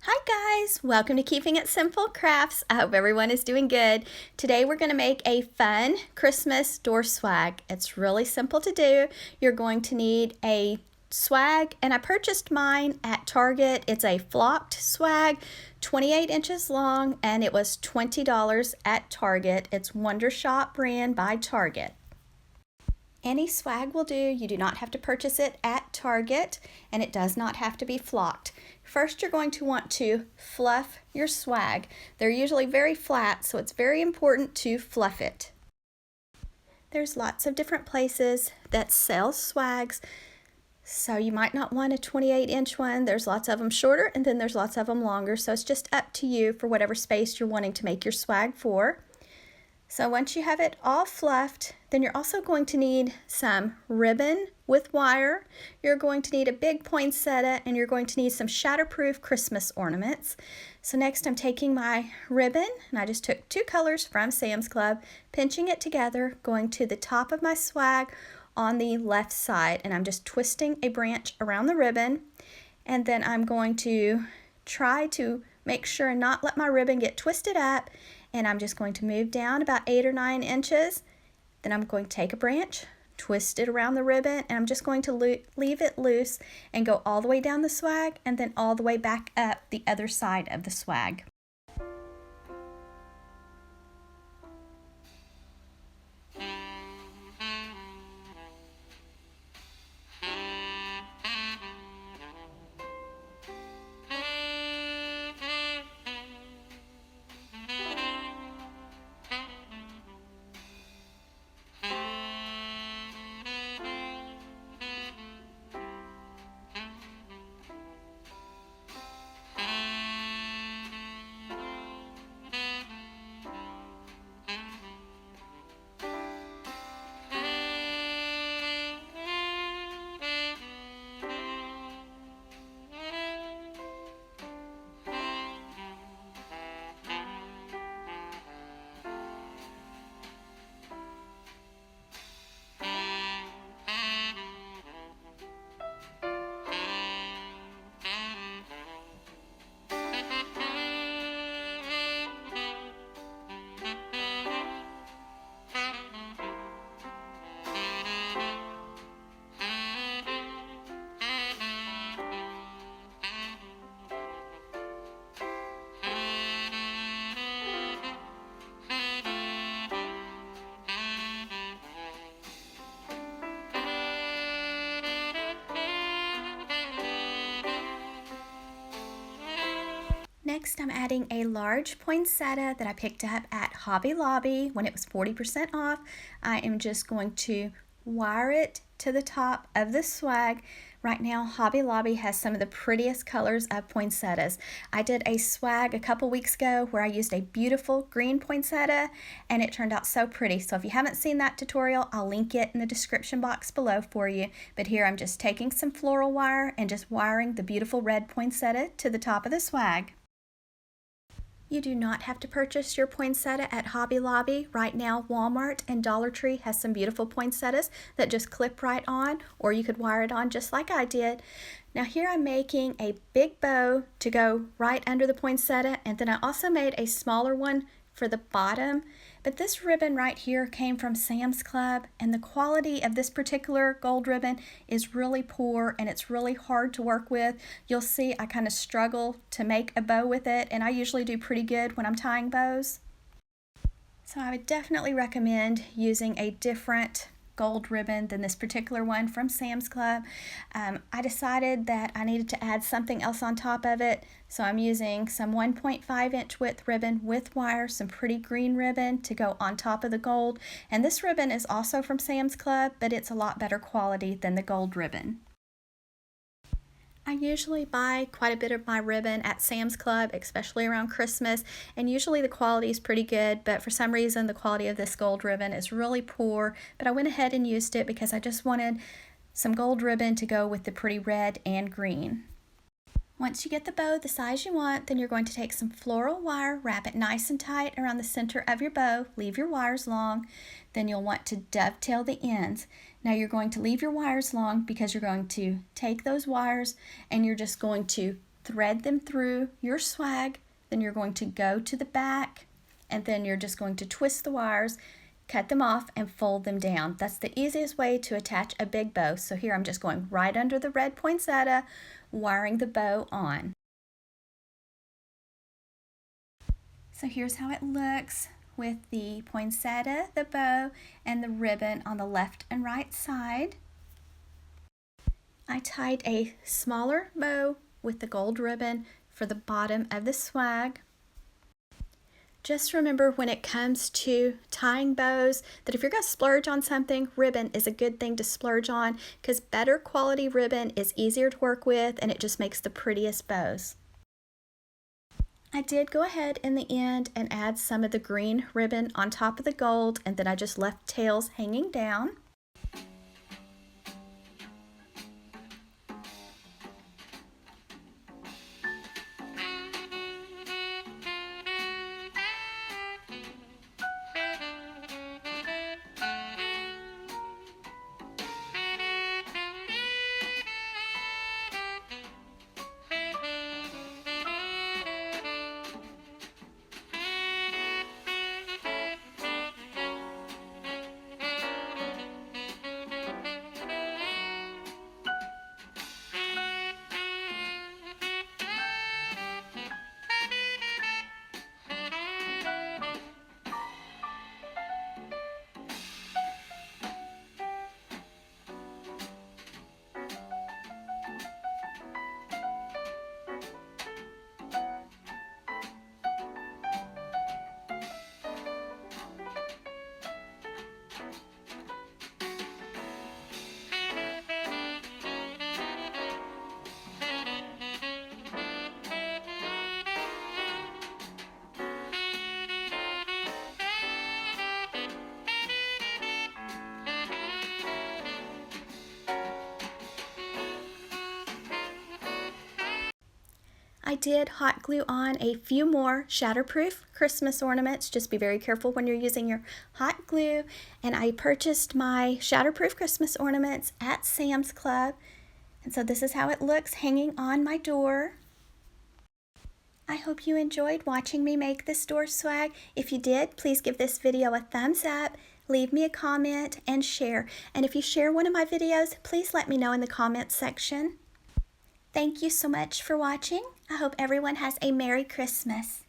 Hi guys, welcome to Keeping It Simple Crafts. I hope everyone is doing good. Today we're going to make a fun Christmas door swag. It's really simple to do. You're going to need a swag, and I purchased mine at Target. It's a flocked swag, 28 inches long, and it was $20 at Target. It's Wondershop brand by Target. Any swag will do. You do not have to purchase it at Target, and it does not have to be flocked. First, you're going to want to fluff your swag. They're usually very flat, so it's very important to fluff it. There's lots of different places that sell swags, so you might not want a 28-inch one. There's lots of them shorter, and then there's lots of them longer, so it's just up to you for whatever space you're wanting to make your swag for. So once you have it all fluffed, then you're also going to need some ribbon with wire. You're going to need a big poinsettia, and you're going to need some shatterproof Christmas ornaments. So next I'm taking my ribbon, and I just took two colors from Sam's Club, pinching it together, going to the top of my swag on the left side, and I'm just twisting a branch around the ribbon, and then I'm going to try to make sure and not let my ribbon get twisted up, and I'm just going to move down about 8 or 9 inches. Then I'm going to take a branch, twist it around the ribbon, and I'm just going to leave it loose and go all the way down the swag and then all the way back up the other side of the swag. Next, I'm adding a large poinsettia that I picked up at Hobby Lobby when it was 40% off. I am just going to wire it to the top of the swag. Right now, Hobby Lobby has some of the prettiest colors of poinsettias. I did a swag a couple weeks ago where I used a beautiful green poinsettia, and it turned out so pretty. So if you haven't seen that tutorial, I'll link it in the description box below for you. But here I'm just taking some floral wire and just wiring the beautiful red poinsettia to the top of the swag. You do not have to purchase your poinsettia at Hobby Lobby. Right now, Walmart and Dollar Tree has some beautiful poinsettias that just clip right on, or you could wire it on just like I did. Now here I'm making a big bow to go right under the poinsettia, and then I also made a smaller one for the bottom. But this ribbon right here came from Sam's Club, and the quality of this particular gold ribbon is really poor, and it's really hard to work with. You'll see I kind of struggle to make a bow with it, and I usually do pretty good when I'm tying bows. So I would definitely recommend using a different gold ribbon than this particular one from Sam's Club. I decided that I needed to add something else on top of it, so I'm using some 1.5-inch width ribbon with wire, some pretty green ribbon to go on top of the gold, and this ribbon is also from Sam's Club, but it's a lot better quality than the gold ribbon. I usually buy quite a bit of my ribbon at Sam's Club, especially around Christmas, and usually the quality is pretty good, but for some reason the quality of this gold ribbon is really poor, but I went ahead and used it because I just wanted some gold ribbon to go with the pretty red and green. Once you get the bow the size you want, then you're going to take some floral wire, wrap it nice and tight around the center of your bow, leave your wires long, then you'll want to dovetail the ends. Now you're going to leave your wires long because you're going to take those wires and you're just going to thread them through your swag, then you're going to go to the back, and then you're just going to twist the wires, cut them off, and fold them down. That's the easiest way to attach a big bow. So here I'm just going right under the red poinsettia, wiring the bow on. So here's how it looks with the poinsettia, the bow, and the ribbon on the left and right side. I tied a smaller bow with the gold ribbon for the bottom of the swag. Just remember when it comes to tying bows that if you're going to splurge on something, ribbon is a good thing to splurge on because better quality ribbon is easier to work with and it just makes the prettiest bows. I did go ahead in the end and add some of the green ribbon on top of the gold, and then I just left tails hanging down. I did hot glue on a few more shatterproof Christmas ornaments. Just be very careful when you're using your hot glue. And I purchased my shatterproof Christmas ornaments at Sam's Club. And so this is how it looks hanging on my door. I hope you enjoyed watching me make this door swag. If you did, please give this video a thumbs up, leave me a comment, and share. And if you share one of my videos, please let me know in the comments section. Thank you so much for watching. I hope everyone has a Merry Christmas.